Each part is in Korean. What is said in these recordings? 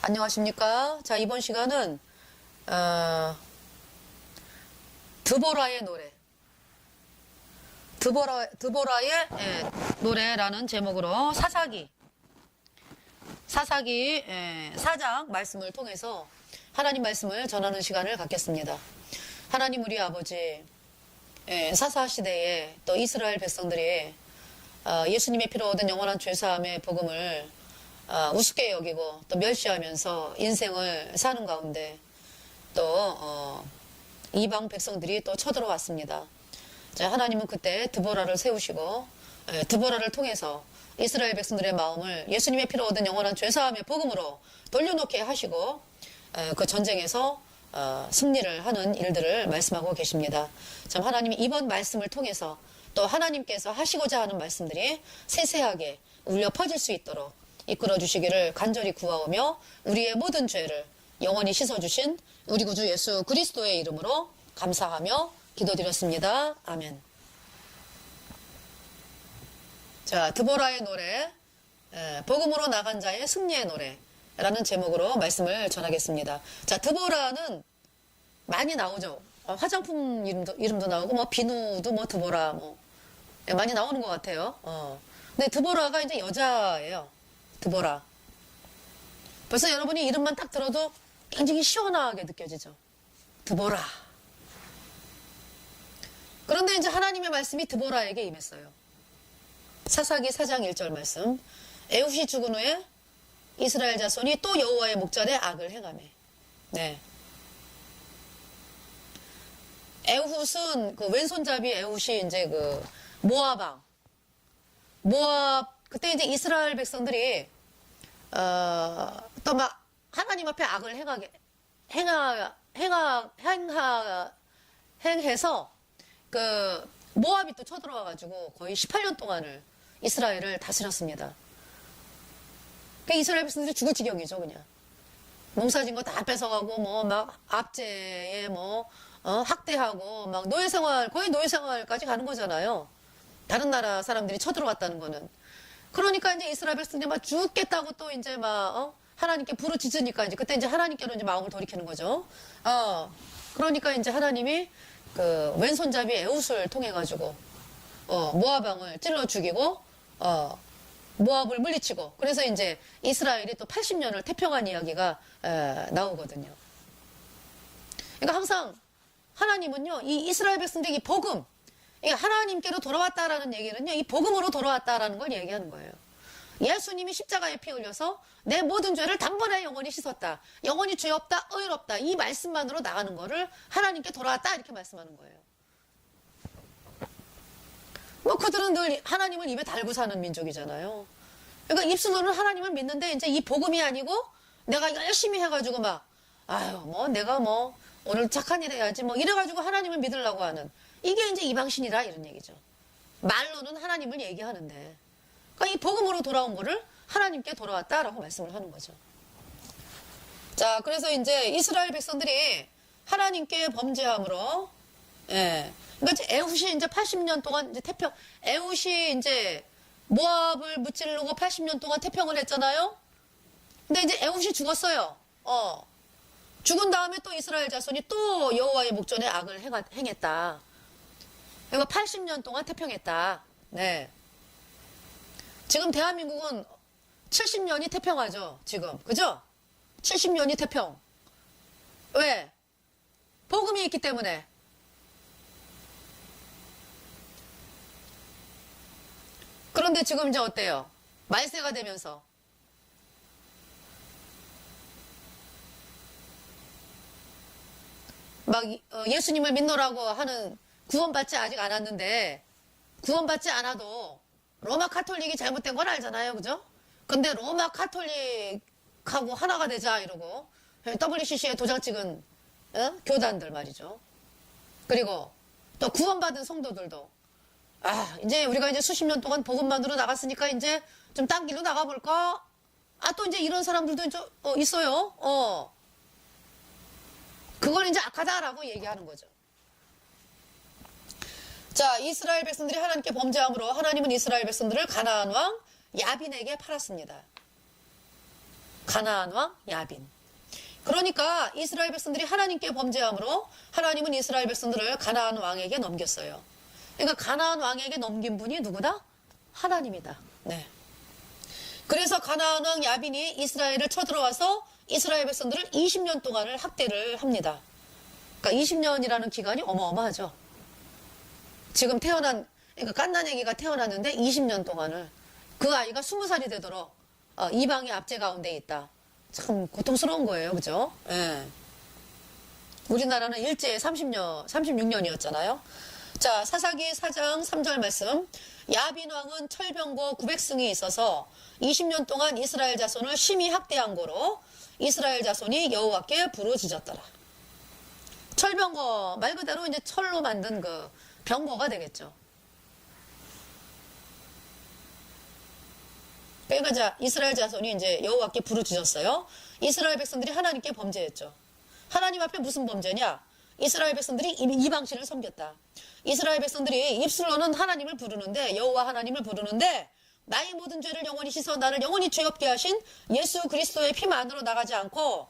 안녕하십니까. 자, 이번 시간은 드보라의 노래, 드보라의 노래라는 제목으로 사사기 4장 말씀을 통해서 하나님 말씀을 전하는 시간을 갖겠습니다. 하나님 우리 아버지, 사사시대에 또 이스라엘 백성들이 예수님의 피로 얻은 영원한 죄사함의 복음을 우습게 여기고 또 멸시하면서 인생을 사는 가운데 또 이방 백성들이 또 쳐들어왔습니다. 자, 하나님은 그때 드보라를 세우시고 드보라를 통해서 이스라엘 백성들의 마음을 예수님의 피로 얻은 영원한 죄사함의 복음으로 돌려놓게 하시고 그 전쟁에서 승리를 하는 일들을 말씀하고 계십니다. 참 하나님이 이번 말씀을 통해서 또 하나님께서 하시고자 하는 말씀들이 세세하게 울려 퍼질 수 있도록 이끌어 주시기를 간절히 구하오며 우리의 모든 죄를 영원히 씻어주신 우리 구주 예수 그리스도의 이름으로 감사하며 기도드렸습니다. 아멘. 자, 드보라의 노래, 복음으로 나간 자의 승리의 노래라는 제목으로 말씀을 전하겠습니다. 자, 드보라는 많이 나오죠. 화장품 이름도 나오고 뭐 비누도 뭐 드보라 많이 나오는 것 같아요. 근데 드보라가 이제 여자예요. 드보라. 벌써 여러분이 이름만 딱 들어도 굉장히 시원하게 느껴지죠. 드보라. 그런데 이제 하나님의 말씀이 드보라에게 임했어요. 사사기 4장 1절 말씀. 에훗이 죽은 후에 이스라엘 자손이 또 여호와의 목전에 악을 행하매. 네. 에훗은 그 왼손잡이 에훗이 이제 그 모압 그때 이제 이스라엘 백성들이 또 막 하나님 앞에 악을 행해서 그 모압이 또 쳐들어와 가지고 거의 18년 동안을 이스라엘을 다스렸습니다. 그 이스라엘 백성들이 죽을 지경이죠, 그냥. 농사진 거 다 뺏어가고 뭐 막 압제에 학대하고 막 거의 노예 생활까지 가는 거잖아요. 다른 나라 사람들이 쳐들어왔다는 거는. 그러니까 이제 이스라엘 백성들이 막 죽겠다고 또 이제 하나님께 부르짖으니까 이제 그때 이제 하나님께로 이제 마음을 돌이키는 거죠. 그러니까 이제 하나님이 그 왼손잡이 에훗을 통해 가지고 모압 왕을 찔러 죽이고 모압을 물리치고 그래서 이제 이스라엘이 또 80년을 태평한 이야기가 나오거든요. 그러니까 항상 하나님은요, 이 이스라엘 백성들이 이 복음, 하나님께로 돌아왔다라는 얘기는요, 이 복음으로 돌아왔다라는 걸 얘기하는 거예요. 예수님이 십자가에 피 흘려서 내 모든 죄를 단번에 영원히 씻었다. 영원히 죄 없다, 의롭다. 이 말씀만으로 나가는 거를 하나님께 돌아왔다 이렇게 말씀하는 거예요. 그들은 늘 하나님을 입에 달고 사는 민족이잖아요. 그러니까 입술로는 하나님을 믿는데 이제 이 복음이 아니고 내가 열심히 해가지고 내가 오늘 착한 일 해야지 이래가지고 하나님을 믿으려고 하는 이게 이제 이방신이라 이런 얘기죠. 말로는 하나님을 얘기하는데 그러니까 이 복음으로 돌아온 거를 하나님께 돌아왔다라고 말씀을 하는 거죠. 자, 그래서 이제 이스라엘 백성들이 하나님께 범죄함으로, 그러니까 이제 에훗이 이제 80년 동안 이제 에훗이 이제 모압을 무찌르고 80년 동안 태평을 했잖아요. 근데 이제 에훗이 죽었어요. 죽은 다음에 또 이스라엘 자손이 또 여호와의 목전에 악을 행했다. 그러니까 80년 동안 태평했다. 네. 지금 대한민국은 70년이 태평하죠, 지금. 그죠? 70년이 태평. 왜? 복음이 있기 때문에. 그런데 지금 이제 어때요? 말세가 되면서. 예수님을 믿노라고 하는 구원받지 아직 않았는데, 구원받지 않아도 로마 카톨릭이 잘못된 건 알잖아요. 그죠? 근데 로마 카톨릭하고 하나가 되자 이러고 WCC에 도장 찍은 교단들 말이죠. 그리고 또 구원받은 성도들도 이제 우리가 이제 수십 년 동안 복음만으로 나갔으니까 이제 좀 딴 길로 나가볼까? 또 이제 이런 사람들도 이제 있어요. 그걸 이제 악하다라고 얘기하는 거죠. 자, 이스라엘 백성들이 하나님께 범죄함으로 하나님은 이스라엘 백성들을 가나안 왕 야빈에게 팔았습니다. 가나안 왕 야빈. 그러니까 이스라엘 백성들이 하나님께 범죄함으로 하나님은 이스라엘 백성들을 가나안 왕에게 넘겼어요. 그러니까 가나안 왕에게 넘긴 분이 누구다? 하나님이다. 네. 그래서 가나안 왕 야빈이 이스라엘을 쳐들어와서 이스라엘 백성들을 20년 동안을 학대를 합니다. 그러니까 20년이라는 기간이 어마어마하죠. 지금 그러니까 갓난아기가 태어났는데 20년 동안을 그 아이가 20살이 되도록 이방의 압제 가운데 있다. 참 고통스러운 거예요. 그죠? 예. 우리나라는 일제 36년이었잖아요. 자, 사사기 4장 3절 말씀. 야빈 왕은 철병거 900승이 있어서 20년 동안 이스라엘 자손을 심히 학대한 거로 이스라엘 자손이 여호와께 부르짖었더라. 철병거 말 그대로 이제 철로 만든 그 병거가 되겠죠. 그러니까 이스라엘 자손이 이제 여호와께 부르짖었어요. 이스라엘 백성들이 하나님께 범죄했죠. 하나님 앞에 무슨 범죄냐? 이스라엘 백성들이 이방신을 섬겼다. 이스라엘 백성들이 입술로는 하나님을 부르는데 여호와 하나님을 부르는데 나의 모든 죄를 영원히 씻어 나를 영원히 죄 없게 하신 예수 그리스도의 피만으로 나가지 않고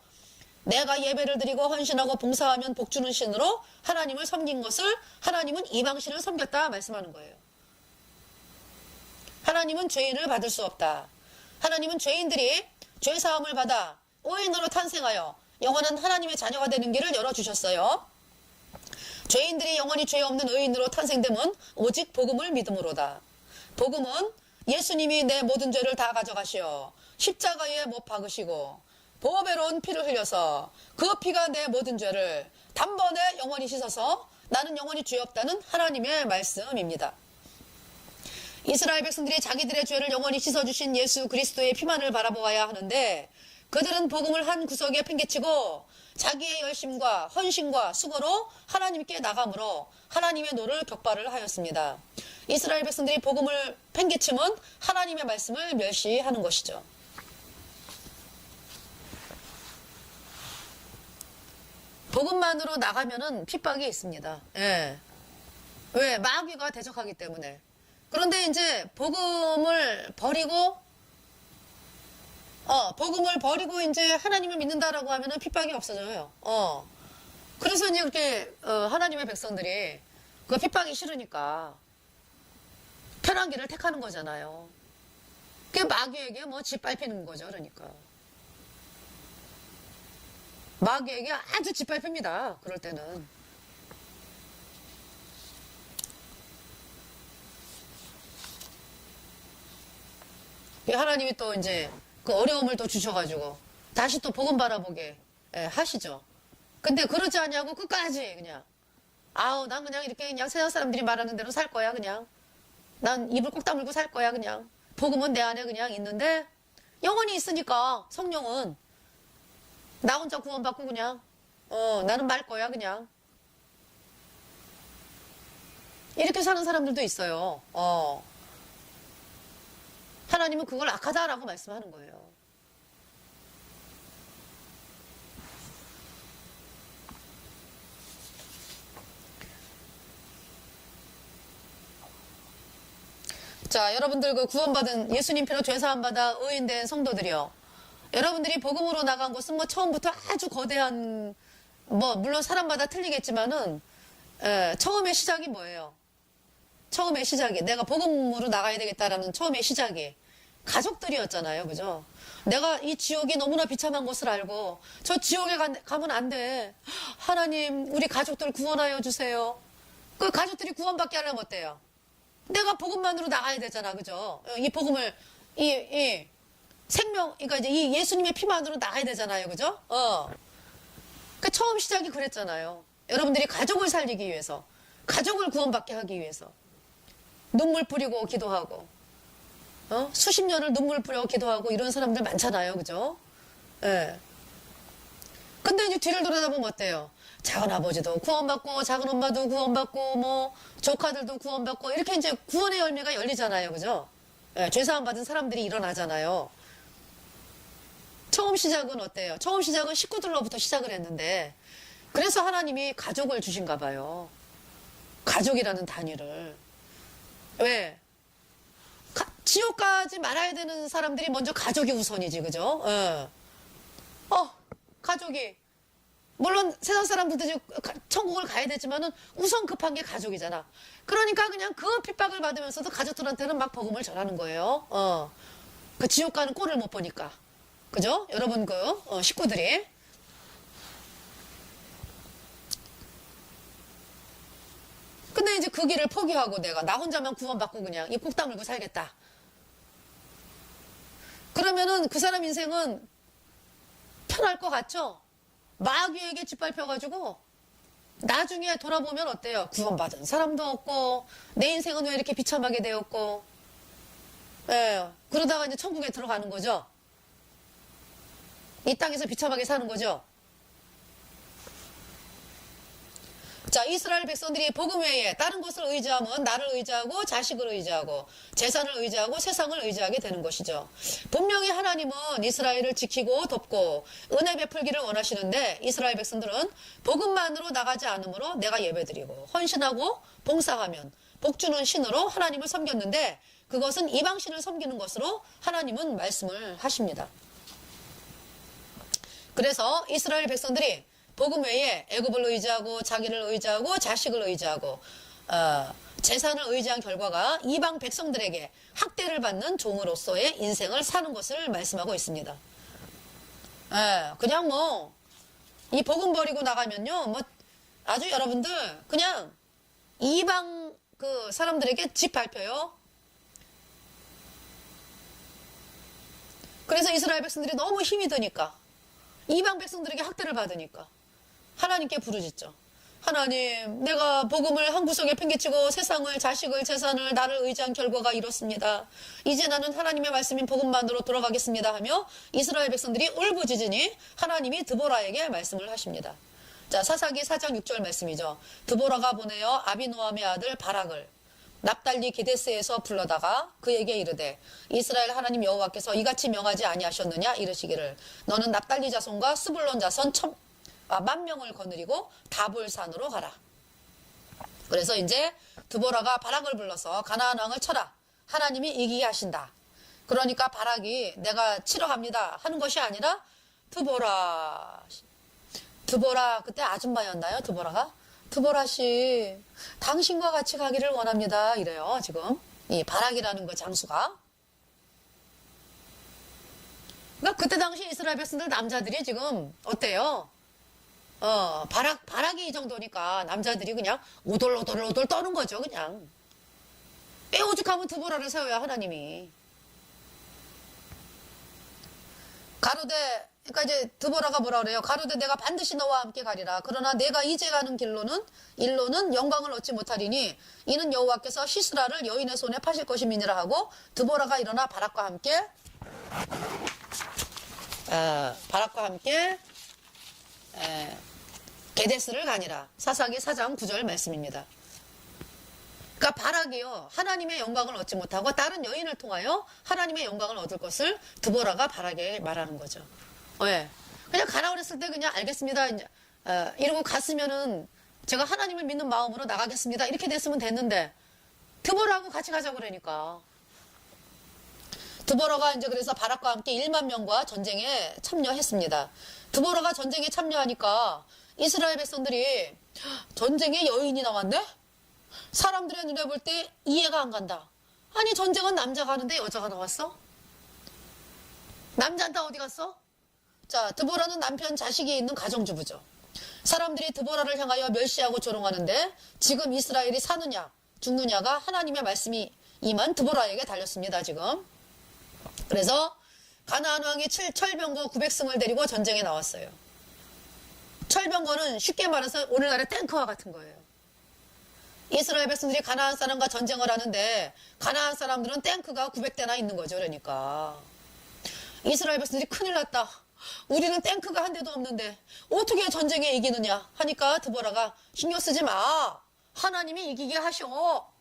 내가 예배를 드리고 헌신하고 봉사하면 복주는 신으로 하나님을 섬긴 것을 하나님은 이방신을 섬겼다 말씀하는 거예요. 하나님은 죄인을 받을 수 없다. 하나님은 죄인들이 죄사함을 받아 의인으로 탄생하여 영원한 하나님의 자녀가 되는 길을 열어주셨어요. 죄인들이 영원히 죄 없는 의인으로 탄생됨은 오직 복음을 믿음으로다. 복음은 예수님이 내 모든 죄를 다 가져가시어 십자가에 못 박으시고 보배로운 피를 흘려서 그 피가 내 모든 죄를 단번에 영원히 씻어서 나는 영원히 죄 없다는 하나님의 말씀입니다. 이스라엘 백성들이 자기들의 죄를 영원히 씻어주신 예수 그리스도의 피만을 바라보아야 하는데 그들은 복음을 한 구석에 팽개치고 자기의 열심과 헌신과 수고로 하나님께 나감으로 하나님의 노를 격발을 하였습니다. 이스라엘 백성들이 복음을 팽개침은 하나님의 말씀을 멸시하는 것이죠. 복음만으로 나가면은 핍박이 있습니다. 예. 왜? 마귀가 대적하기 때문에. 그런데 이제 복음을 버리고 이제 하나님을 믿는다라고 하면은 핍박이 없어져요. 그래서 이제 이렇게 하나님의 백성들이 그 핍박이 싫으니까 편한 길을 택하는 거잖아요. 그게 마귀에게 뭐 짓밟히는 거죠. 그러니까 마귀에게 아주 짓밟힙니다. 그럴 때는. 하나님이 또 이제 그 어려움을 또 주셔가지고 다시 또 복음 바라보게 하시죠. 근데 그러지 않냐고 끝까지 그냥 난 그냥 이렇게 그냥 세상 사람들이 말하는 대로 살 거야 그냥. 난 입을 꼭 다물고 살 거야 그냥. 복음은 내 안에 그냥 있는데 영원히 있으니까 성령은 나 혼자 구원받고 그냥 나는 말 거야 그냥. 이렇게 사는 사람들도 있어요. 하나님은 그걸 악하다라고 말씀하는 거예요. 자, 여러분들 그 구원받은 예수님 피로 죄사함 받아 의인된 성도들이요. 여러분들이 복음으로 나간 곳은 뭐 처음부터 아주 거대한 물론 사람마다 틀리겠지만은 처음의 시작이 뭐예요? 처음의 시작이 내가 복음으로 나가야 되겠다라는 처음의 시작이 가족들이었잖아요. 그죠? 내가 이 지옥이 너무나 비참한 것을 알고 저 지옥에 가면 안 돼. 하나님 우리 가족들 구원하여 주세요. 그 가족들이 구원받게 하려면 어때요? 내가 복음만으로 나가야 되잖아. 그죠? 이 복음을 이 생명 그러니까 이제 이 예수님의 피만으로 나가야 되잖아요. 그죠? 그 처음 시작이 그랬잖아요. 여러분들이 가족을 살리기 위해서 가족을 구원받게 하기 위해서 눈물 뿌리고 기도하고 수십 년을 눈물 뿌려 기도하고 이런 사람들 많잖아요. 그죠? 예. 근데 이제 뒤를 돌아다보면 어때요? 작은 아버지도 구원받고 작은 엄마도 구원받고 뭐 조카들도 구원받고 이렇게 이제 구원의 열매가 열리잖아요. 그죠? 예, 죄사함 받은 사람들이 일어나잖아요. 처음 시작은 어때요? 처음 시작은 식구들로부터 시작을 했는데 그래서 하나님이 가족을 주신가 봐요. 가족이라는 단위를. 왜? 지옥까지 말아야 되는 사람들이 먼저 가족이 우선이지. 그죠? 예. 가족이 물론 세상 사람들도 이제 천국을 가야 되지만은 우선 급한 게 가족이잖아. 그러니까 그냥 그 핍박을 받으면서도 가족들한테는 막 복음을 전하는 거예요. 그 지옥 가는 꼴을 못 보니까. 그죠? 여러분 식구들이. 근데 이제 그 길을 포기하고 내가 나 혼자만 구원받고 그냥 입 꼭 다물고 살겠다. 그러면은 그 사람 인생은 편할 것 같죠? 마귀에게 짓밟혀가지고 나중에 돌아보면 어때요? 구원받은 사람도 없고 내 인생은 왜 이렇게 비참하게 되었고, 예, 그러다가 이제 천국에 들어가는 거죠. 이 땅에서 비참하게 사는 거죠. 자, 이스라엘 백성들이 복음 외에 다른 것을 의지하면 나를 의지하고 자식을 의지하고 재산을 의지하고 세상을 의지하게 되는 것이죠. 분명히 하나님은 이스라엘을 지키고 돕고 은혜 베풀기를 원하시는데 이스라엘 백성들은 복음만으로 나가지 않으므로 내가 예배드리고 헌신하고 봉사하면 복주는 신으로 하나님을 섬겼는데 그것은 이방신을 섬기는 것으로 하나님은 말씀을 하십니다. 그래서 이스라엘 백성들이 복음 외에 애굽을 의지하고 자기를 의지하고 자식을 의지하고 재산을 의지한 결과가 이방 백성들에게 학대를 받는 종으로서의 인생을 사는 것을 말씀하고 있습니다. 그냥 뭐 이 복음 버리고 나가면요, 뭐 아주 여러분들 그냥 이방 그 사람들에게 짓밟혀요. 그래서 이스라엘 백성들이 너무 힘이 드니까 이방 백성들에게 학대를 받으니까 하나님께 부르짖죠. 하나님, 내가 복음을 한 구석에 팽개치고 세상을, 자식을, 재산을, 나를 의지한 결과가 이렇습니다. 이제 나는 하나님의 말씀인 복음만으로 돌아가겠습니다 하며 이스라엘 백성들이 울부짖으니 하나님이 드보라에게 말씀을 하십니다. 자, 사사기 4장 6절 말씀이죠. 드보라가 보내어 아비노함의 아들 바락을 납달리 게데스에서 불러다가 그에게 이르되 이스라엘 하나님 여호와께서 이같이 명하지 아니하셨느냐 이르시기를 너는 납달리 자손과 스불론 자손 10,000명을 거느리고 다볼산으로 가라. 그래서 이제 드보라가 바락을 불러서 가나안 왕을 쳐라. 하나님이 이기게 하신다. 그러니까 바락이 내가 치러 갑니다 하는 것이 아니라 드보라 그때 아줌마였나요? 드보라 씨 당신과 같이 가기를 원합니다 이래요. 지금 이 바락이라는 그 장수가, 그러니까 그때 당시 이스라엘 백성들 남자들이 지금 어때요? 바락이 이 정도니까 남자들이 그냥 오돌오돌 떠는 거죠. 그냥 오죽하면 드보라를 세워야 하나님이. 가로되, 그러니까 이제 드보라가 뭐라 그래요? 가로되 내가 반드시 너와 함께 가리라. 그러나 내가 이제 가는 일로는 영광을 얻지 못하리니 이는 여호와께서 시스라를 여인의 손에 파실 것임이니라 하고 드보라가 일어나 바락과 함께 게데스를 가니라. 사사기 4장 9절 말씀입니다. 그러니까 바락이요, 하나님의 영광을 얻지 못하고 다른 여인을 통하여 하나님의 영광을 얻을 것을 드보라가 바락에게 말하는 거죠. 왜? 그냥 가라 그랬을 때 그냥 알겠습니다 이러고 갔으면은 제가 하나님을 믿는 마음으로 나가겠습니다 이렇게 됐으면 됐는데 드보라하고 같이 가자고 그러니까 드보라가 이제 그래서 바락과 함께 1만 명과 전쟁에 참여했습니다. 드보라가 전쟁에 참여하니까 이스라엘 백성들이 전쟁에 여인이 나왔네? 사람들의 눈에 볼 때 이해가 안 간다. 아니 전쟁은 남자가 하는데 여자가 나왔어? 남자는 다 어디 갔어? 자, 드보라는 남편 자식이 있는 가정주부죠. 사람들이 드보라를 향하여 멸시하고 조롱하는데 지금 이스라엘이 사느냐 죽느냐가 하나님의 말씀이 임한 드보라에게 달렸습니다. 지금. 그래서 가나안 왕이 철병거 900승을 데리고 전쟁에 나왔어요. 철병거는 쉽게 말해서 오늘날의 탱크와 같은 거예요. 이스라엘 백성들이 가나안 사람과 전쟁을 하는데 가나안 사람들은 탱크가 900대나 있는 거죠. 그러니까 이스라엘 백성들이 큰일 났다. 우리는 탱크가 한 대도 없는데 어떻게 전쟁에 이기느냐 하니까 드보라가 신경 쓰지 마. 하나님이 이기게 하셔.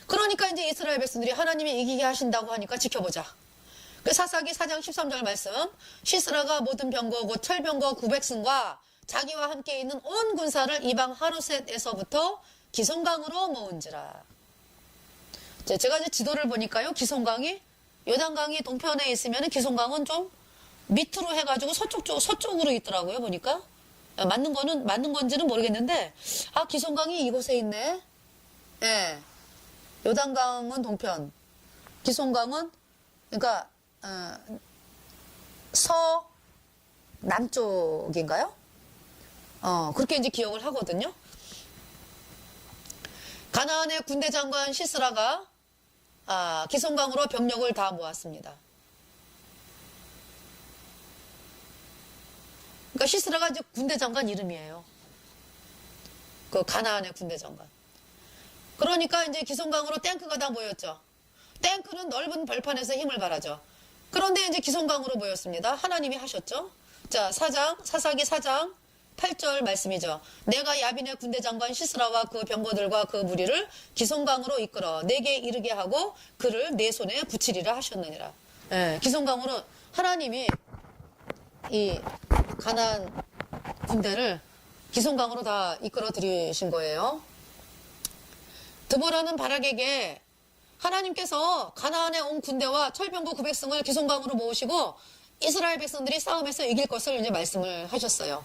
그러니까 이제 이스라엘 백성들이 하나님이 이기게 하신다고 하니까 지켜보자. 그 사사기 4장 13절 말씀, 시스라가 모든 병거 곧 철병거 900승과 자기와 함께 있는 온 군사를 이방 하루셋에서부터 기송강으로 모은지라. 제가 이제 지도를 보니까요, 기송강이 요단강이 동편에 있으면 기송강은 좀 밑으로 해가지고 서쪽으로 있더라고요, 보니까. 맞는 건지는 모르겠는데, 기송강이 이곳에 있네. 예. 요단강은 동편. 기송강은, 그러니까, 남쪽인가요? 그렇게 이제 기억을 하거든요. 가나안의 군대 장관 시스라가 기송강으로 병력을 다 모았습니다. 그러니까 시스라가 이제 군대 장관 이름이에요. 그 가나안의 군대 장관. 그러니까 이제 기송강으로 탱크가 다 모였죠. 탱크는 넓은 벌판에서 힘을 발하죠. 그런데 이제 기송강으로 모였습니다. 하나님이 하셨죠. 자, 사사기 4장 8절 말씀이죠. 내가 야빈의 군대 장관 시스라와 그 병거들과 그 무리를 기송강으로 이끌어 내게 이르게 하고 그를 내 손에 붙이리라 하셨느니라. 예, 기송강으로 하나님이 이 가나안 군대를 기송강으로 다 이끌어 들이신 거예요. 드보라는 바락에게 하나님께서 가나안에 온 군대와 철병거 900승을 기송강으로 모으시고 이스라엘 백성들이 싸움에서 이길 것을 이제 말씀을 하셨어요.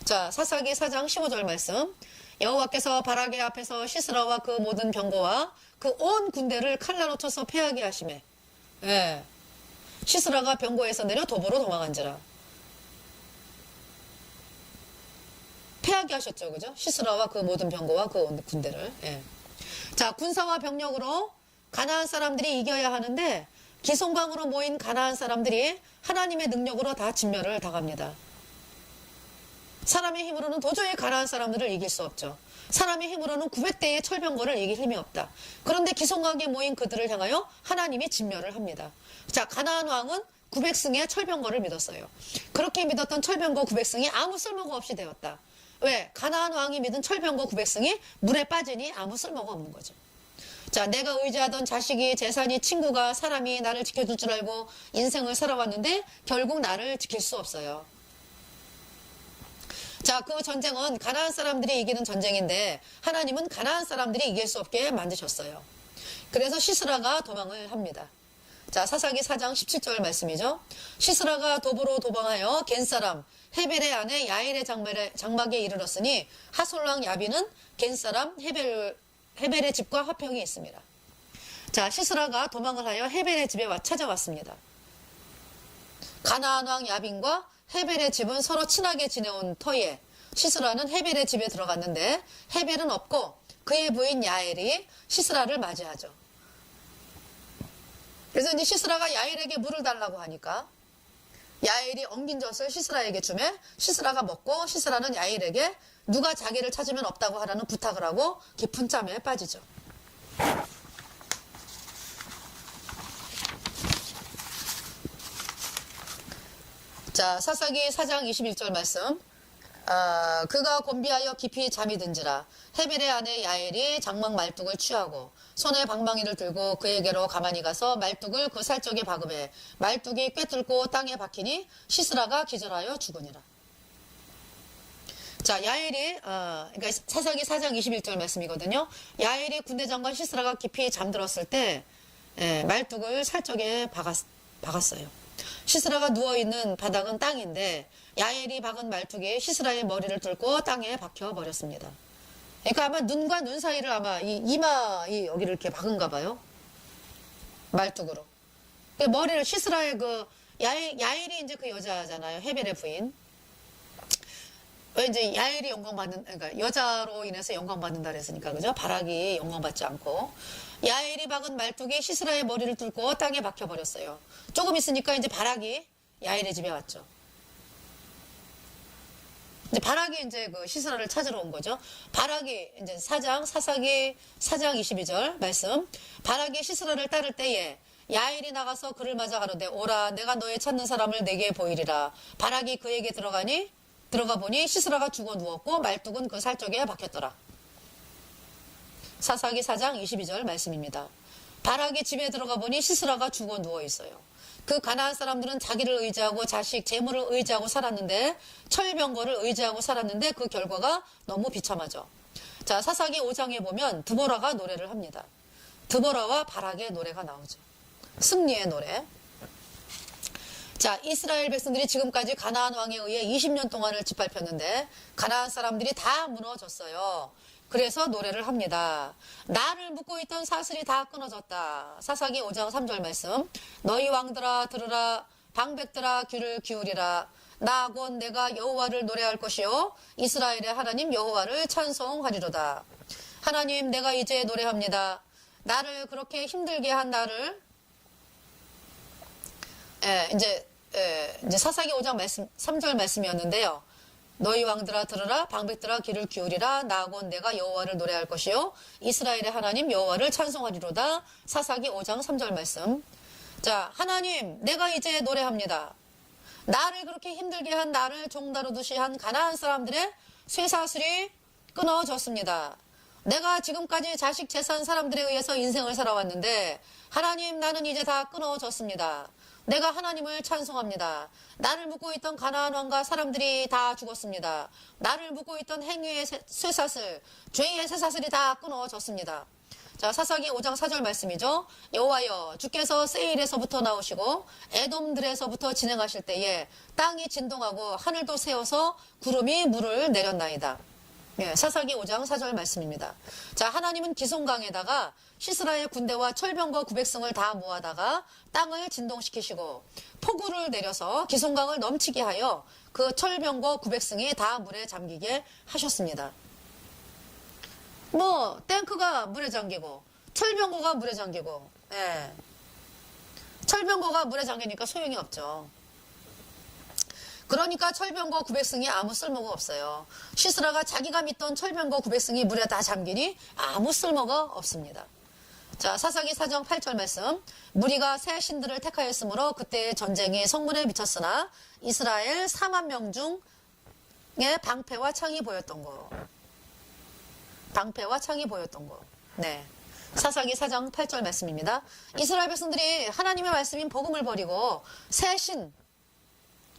자, 사사기 4장 15절 말씀. 여호와께서 바락의 앞에서 시스라와 그 모든 병거와 그 온 군대를 칼날로 쳐서 패하게 하시매. 예. 시스라가 병거에서 내려 도보로 도망한지라. 패하게 하셨죠, 그죠? 시스라와 그 모든 병거와 그 온 군대를. 예. 자, 군사와 병력으로 가나안 사람들이 이겨야 하는데 기송강으로 모인 가나안 사람들이 하나님의 능력으로 다 진멸을 당합니다. 사람의 힘으로는 도저히 가나안 사람들을 이길 수 없죠. 사람의 힘으로는 900대의 철병거를 이길 힘이 없다. 그런데 기송강에 모인 그들을 향하여 하나님이 진멸을 합니다. 자, 가나안 왕은 900승의 철병거를 믿었어요. 그렇게 믿었던 철병거 900승이 아무 쓸모가 없이 되었다. 왜? 가나안 왕이 믿은 철병거 900승이 물에 빠지니 아무 쓸모가 없는 거죠. 자, 내가 의지하던 자식이, 재산이, 친구가, 사람이 나를 지켜줄 줄 알고 인생을 살아왔는데 결국 나를 지킬 수 없어요. 자, 그 전쟁은 가나안 사람들이 이기는 전쟁인데 하나님은 가나안 사람들이 이길 수 없게 만드셨어요. 그래서 시스라가 도망을 합니다. 자, 사사기 4장 17절 말씀이죠. 시스라가 도보로 도망하여 겐사람 헤벨의 아내 야엘의 장막에 이르렀으니 하솔랑 야비는 겐사람 헤벨의 집과 화평이 있습니다. 자, 시스라가 도망을 하여 헤벨의 집에 찾아왔습니다. 가나안 왕 야빈과 헤벨의 집은 서로 친하게 지내온 터에 시스라는 헤벨의 집에 들어갔는데 헤벨은 없고 그의 부인 야엘이 시스라를 맞이하죠. 그래서 이제 시스라가 야엘에게 물을 달라고 하니까 야엘이 엉긴 젖을 시스라에게 주매 시스라가 먹고 시스라는 야엘에게 누가 자기를 찾으면 없다고 하라는 부탁을 하고 깊은 잠에 빠지죠. 자, 사사기 4장 21절 말씀. 그가 곤비하여 깊이 잠이 든지라 헤벨의 아내 야엘이 장막 말뚝을 취하고 손에 방망이를 들고 그에게로 가만히 가서 말뚝을 그 살적에 박음해 말뚝이 꿰뚫고 땅에 박히니 시스라가 기절하여 죽으니라. 자, 야엘이 그러니까 사사기 4장 21절 말씀이거든요. 야엘이 군대 장관 시스라가 깊이 잠들었을 때 말뚝을 살적에 박았어요. 시스라가 누워있는 바닥은 땅인데 야엘이 박은 말뚝이 시스라의 머리를 뚫고 땅에 박혀버렸습니다. 그러니까 아마 눈과 눈 사이를 아마 이마 여기를 이렇게 박은가 봐요. 말뚝으로. 머리를 시스라의 야엘이 이제 그 여자잖아요. 헤벨의 부인. 왜 이제 야엘이 그러니까 여자로 인해서 영광받는다 그랬으니까, 그죠? 바락이 영광받지 않고. 야엘이 박은 말뚝이 시스라의 머리를 뚫고 땅에 박혀버렸어요. 조금 있으니까 이제 바락이 야엘의 집에 왔죠. 이제 바락이 이제 그 시스라를 찾으러 온 거죠. 바락이 이제 사사기 4장 22절 말씀. 바락이 시스라를 따를 때에 야엘이 나가서 그를 맞아 가로되 오라 내가 너의 찾는 사람을 내게 보이리라. 바락이 그에게 들어가 보니 시스라가 죽어 누웠고 말뚝은 그 살적에 박혔더라. 사사기 4장 22절 말씀입니다. 바락이 집에 들어가 보니 시스라가 죽어 누워 있어요. 그 가나안 사람들은 자기를 의지하고 자식, 재물을 의지하고 살았는데 철병거를 의지하고 살았는데 그 결과가 너무 비참하죠. 자, 사사기 5장에 보면 드보라가 노래를 합니다. 드보라와 바락의 노래가 나오죠. 승리의 노래. 자, 이스라엘 백성들이 지금까지 가나안 왕에 의해 20년 동안을 짓밟혔는데 가나안 사람들이 다 무너졌어요. 그래서 노래를 합니다. 나를 묶고 있던 사슬이 다 끊어졌다. 사사기 5장 3절 말씀. 너희 왕들아 들으라, 방백들아 귀를 기울이라. 나 곧 내가 여호와를 노래할 것이요 이스라엘의 하나님 여호와를 찬송하리로다. 하나님, 내가 이제 노래합니다. 나를 그렇게 힘들게 한 나를 이제 사사기 5장 말씀 3절 말씀이었는데요. 너희 왕들아 들으라, 방백들아 귀를 기울이라. 나 곧 내가 여호와를 노래할 것이요 이스라엘의 하나님 여호와를 찬송하리로다. 사사기 5장 3절 말씀. 자, 하나님, 내가 이제 노래합니다. 나를 그렇게 힘들게 한 나를 종다루듯이 한 가나안 사람들의 쇠사슬이 끊어졌습니다. 내가 지금까지 자식 재산 사람들에 의해서 인생을 살아왔는데 하나님, 나는 이제 다 끊어졌습니다. 내가 하나님을 찬송합니다. 나를 묶고 있던 가나안 왕과 사람들이 다 죽었습니다. 나를 묶고 있던 행위의 쇠사슬, 죄의 쇠사슬이 다 끊어졌습니다. 자, 사사기 5장 4절 말씀이죠. 여호와여, 주께서 세일에서부터 나오시고 에돔들에서부터 진행하실 때에 땅이 진동하고 하늘도 새어서 구름이 물을 내렸나이다. 사사기 5장 4절 말씀입니다. 자, 하나님은 기송강에다가 시스라의 군대와 철병거 900승을 다 모아다가 땅을 진동시키시고 폭우를 내려서 기송강을 넘치게 하여 그 철병거 900승이 다 물에 잠기게 하셨습니다. 뭐 탱크가 물에 잠기고 철병거가 물에 잠기고 철병거가 물에 잠기니까 소용이 없죠. 그러니까 철병거 900승이 아무 쓸모가 없어요. 시스라가 자기가 믿던 철병거 900승이 물에 다 잠기니 아무 쓸모가 없습니다. 자, 사사기 4장 8절 말씀. 무리가 새 신들을 택하였으므로 그때의 전쟁이 성문에 미쳤으나 이스라엘 4만 명 중에 방패와 창이 보였던 거. 방패와 창이 보였던 거. 네. 사사기 4장 8절 말씀입니다. 이스라엘 백성들이 하나님의 말씀인 복음을 버리고 새 신,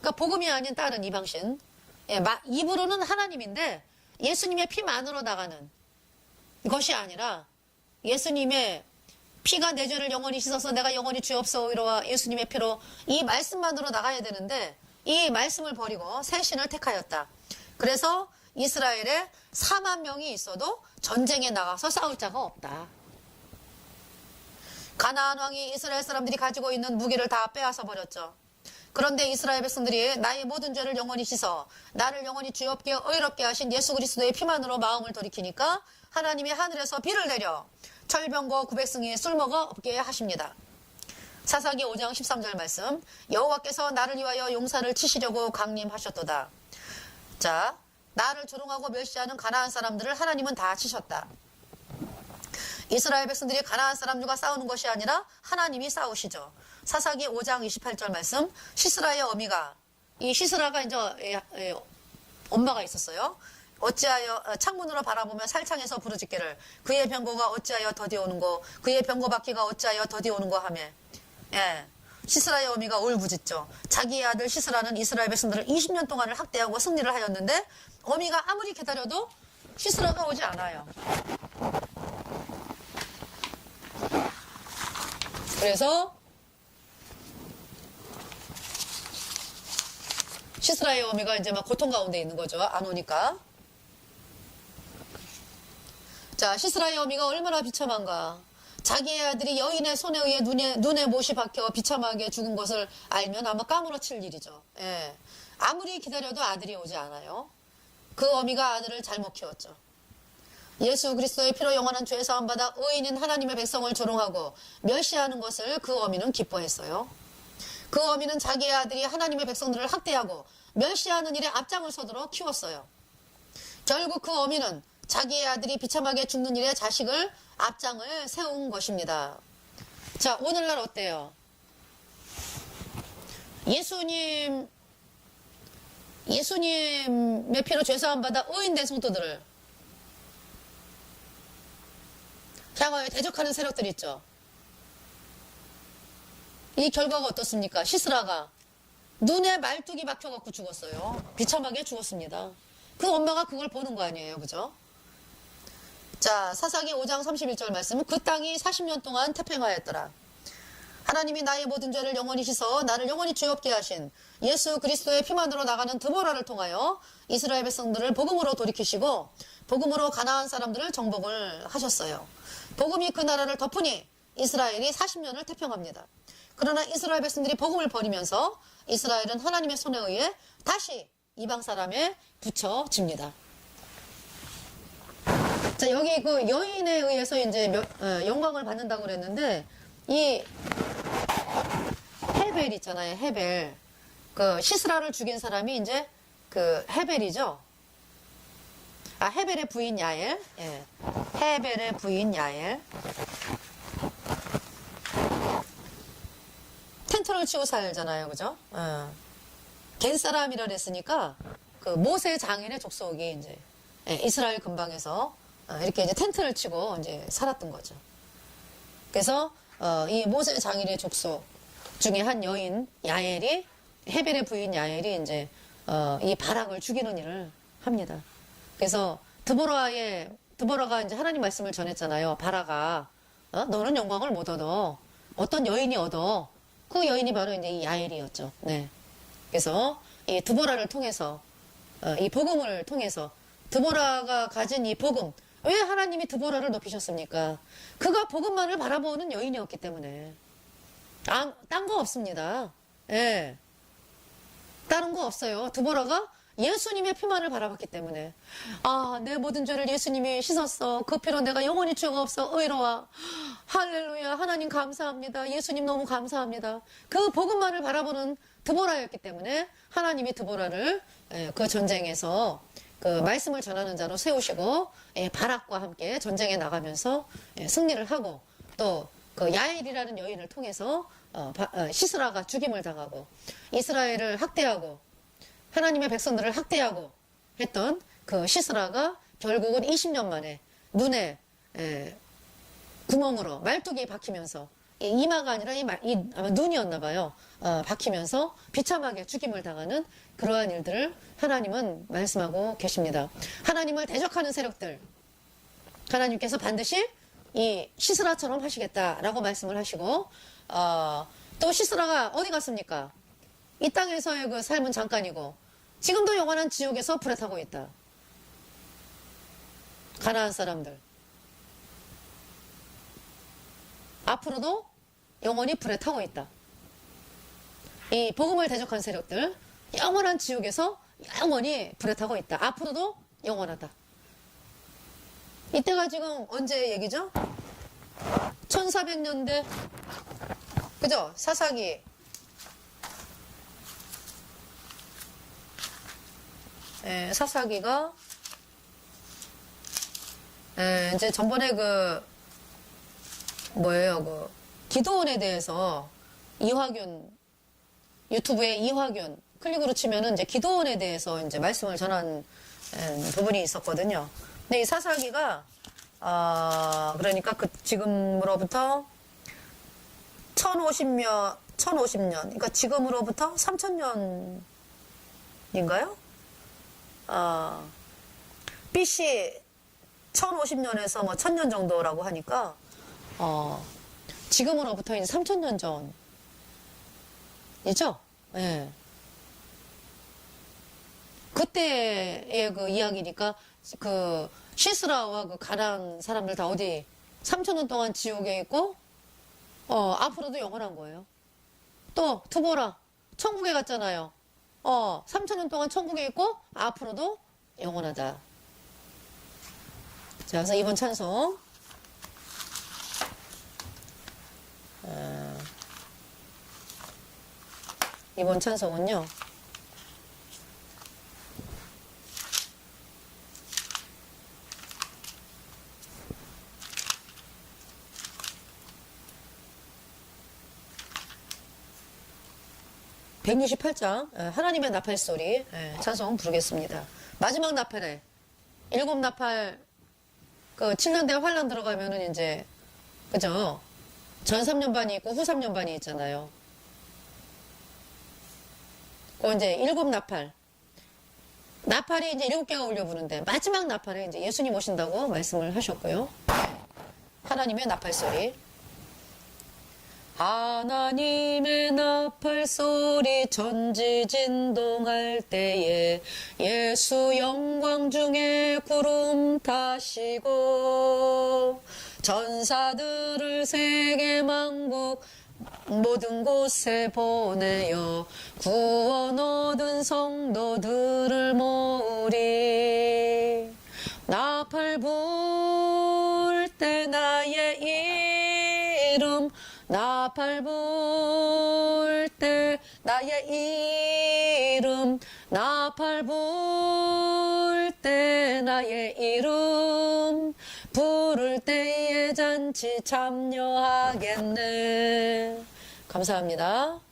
그러니까 복음이 아닌 다른 이방신, 입으로는 하나님인데 예수님의 피만으로 나가는 것이 아니라 예수님의 피가 내 죄를 영원히 씻어서 내가 영원히 주옵소이로와 예수님의 피로 이 말씀만으로 나가야 되는데 이 말씀을 버리고 새 신을 택하였다. 그래서 이스라엘에 4만 명이 있어도 전쟁에 나가서 싸울 자가 없다. 가나안 왕이 이스라엘 사람들이 가지고 있는 무기를 다 빼앗아 버렸죠. 그런데 이스라엘 백성들이 나의 모든 죄를 영원히 씻어 나를 영원히 주엽게 의롭게 하신 예수 그리스도의 피만으로 마음을 돌이키니까 하나님이 하늘에서 비를 내려 철병거 900승이 쓸모가 없게 하십니다. 사사기 5장 13절 말씀. 여호와께서 나를 위하여 용사를 치시려고 강림하셨도다. 자, 나를 조롱하고 멸시하는 가나안 사람들을 하나님은 다 치셨다. 이스라엘 백성들이 가나안 사람들과 싸우는 것이 아니라 하나님이 싸우시죠. 사사기 5장 28절 말씀. 시스라의 어미가, 이 시스라가 이제 엄마가 있었어요. 어찌하여 창문으로 바라보며 살창에서 부르짖기를 그의 병거가 어찌하여 더디오는고 그의 병거 바퀴가 어찌하여 더디오는고 하며 시스라의 어미가 울부짖죠. 자기의 아들 시스라는 이스라엘 백성들을 20년 동안을 학대하고 승리를 하였는데 어미가 아무리 기다려도 시스라가 오지 않아요. 그래서 시스라의 어미가 이제 막 고통 가운데 있는 거죠. 안 오니까. 자, 시스라의 어미가 얼마나 비참한가. 자기의 아들이 여인의 손에 의해 눈에 못이 박혀 비참하게 죽은 것을 알면 아마 까무러칠 일이죠. 아무리 기다려도 아들이 오지 않아요. 그 어미가 아들을 잘못 키웠죠. 예수 그리스도의 피로 영원한 죄 사함 받아 의인인 하나님의 백성을 조롱하고 멸시하는 것을 그 어미는 기뻐했어요. 그 어미는 자기의 아들이 하나님의 백성들을 학대하고 멸시하는 일에 앞장을 서도록 키웠어요. 결국 그 어미는 자기의 아들이 비참하게 죽는 일에 자식을 앞장을 세운 것입니다. 자, 오늘날 어때요? 예수님의 피로 죄사함 받아 의인된 성도들을 향하여 대적하는 세력들 있죠. 이 결과가 어떻습니까? 시스라가 눈에 말뚝이 박혀갖고 죽었어요. 비참하게 죽었습니다. 그 엄마가 그걸 보는 거 아니에요. 그죠? 자, 사사기 5장 31절 말씀은 그 땅이 40년 동안 태평하였더라. 하나님이 나의 모든 죄를 영원히 씻어 나를 영원히 죄 없게 하신 예수 그리스도의 피만으로 나가는 드보라를 통하여 이스라엘 백성들을 복음으로 돌이키시고 복음으로 가나안 사람들을 정복을 하셨어요. 복음이 그 나라를 덮으니 이스라엘이 40년을 태평합니다. 그러나 이스라엘 백성들이 복음을 버리면서 이스라엘은 하나님의 손에 의해 다시 이방 사람에 붙여집니다. 자, 여기 그 여인에 의해서 이제 영광을 받는다고 그랬는데, 이 헤벨 있잖아요, 헤벨. 그 시스라를 죽인 사람이 이제 그 헤벨이죠. 아, 헤벨의 부인 야엘. 예. 헤벨의 부인 야엘. 텐트를 치고 살잖아요, 그죠? 겐 사람이라 그랬으니까 그 모세 장인의 족속이 이제 이스라엘 근방에서 이렇게 이제 텐트를 치고 이제 살았던 거죠. 그래서 이 모세 장인의 족속 중에 한 여인 야엘이 헤벨의 부인 야엘이 이제 이 바락을 죽이는 일을 합니다. 그래서 드보라가 이제 하나님 말씀을 전했잖아요. 바라가 너는 영광을 못 얻어. 어떤 여인이 얻어. 그 여인이 바로 이제 이 야엘이었죠. 네. 그래서 이 드보라를 통해서 이 복음을 통해서 드보라가 가진 이 복음, 왜 하나님이 드보라를 높이셨습니까? 그가 복음만을 바라보는 여인이었기 때문에. 딴 거 없습니다. 예. 다른 거 없어요. 드보라가 예수님의 피만을 바라봤기 때문에. 아, 내 모든 죄를 예수님이 씻었어. 그 피로 내가 영원히 죄가 없어. 의로워. 할렐루야. 하나님 감사합니다. 예수님 너무 감사합니다. 그 복음만을 바라보는 드보라였기 때문에 하나님이 드보라를 그 전쟁에서 그 말씀을 전하는 자로 세우시고 바락과 함께 전쟁에 나가면서 승리를 하고 또 그 야엘이라는 여인을 통해서 시스라가 죽임을 당하고 이스라엘을 학대하고 하나님의 백성들을 학대하고 했던 그 시스라가 결국은 20년 만에 눈에 구멍으로 말뚝이 박히면서 이마가 아니라 아마 눈이었나 봐요. 박히면서 비참하게 죽임을 당하는 그러한 일들을 하나님은 말씀하고 계십니다. 하나님을 대적하는 세력들, 하나님께서 반드시 이 시스라처럼 하시겠다라고 말씀을 하시고 또 시스라가 어디 갔습니까? 이 땅에서의 그 삶은 잠깐이고 지금도 영원한 지옥에서 불에 타고 있다. 가나안 사람들 앞으로도 영원히 불에 타고 있다. 이 복음을 대적한 세력들 영원한 지옥에서 영원히 불에 타고 있다. 앞으로도 영원하다. 이때가 지금 언제 얘기죠? 1400년대 그죠? 사사기 사사기가 이제 전번에 그 뭐예요? 그 기도원에 대해서 이화균 유튜브에 이화균 클릭으로 치면은 이제 기도원에 대해서 이제 말씀을 전한 부분이 있었거든요. 근데 이 사사기가 그러니까 그 지금으로부터 1050년 그러니까 지금으로부터 3000년인가요? BC 1050년에서 뭐 1000년 정도라고 하니까 지금으로부터 이제 3000년 전이죠? 예. 그때의 그 이야기니까 그 시스라와 그 가나안 사람들 다 어디 3000년 동안 지옥에 있고 앞으로도 영원한 거예요. 또 드보라 천국에 갔잖아요. 3000년 동안 천국에 있고 앞으로도 영원하다. 자, 그래서 이번 찬송 이번 찬송은요. (168장) 하나님의 나팔 소리 찬송 부르겠습니다. 마지막 나팔에 7 나팔 그 7년대 환란 들어가면은 이제 그죠? 전 3년반이 있고 후 3년반이 있잖아요. 그 이제 7 나팔이 이제 7개가 울려 부는데 마지막 나팔에 이제 예수님 오신다고 말씀을 하셨고요. 하나님의 나팔 소리. 하나님의 나팔 소리 전지진동할 때에 예수 영광 중에 구름 타시고 전사들을 세계 만국 모든 곳에 보내어 구원 얻은 성도들을 모으리. 나팔 불 때 나의 이름, 나팔 불 때 나의 이름, 나팔 불 때 나의 이름, 부를 때에 잔치 참여하겠네. 감사합니다.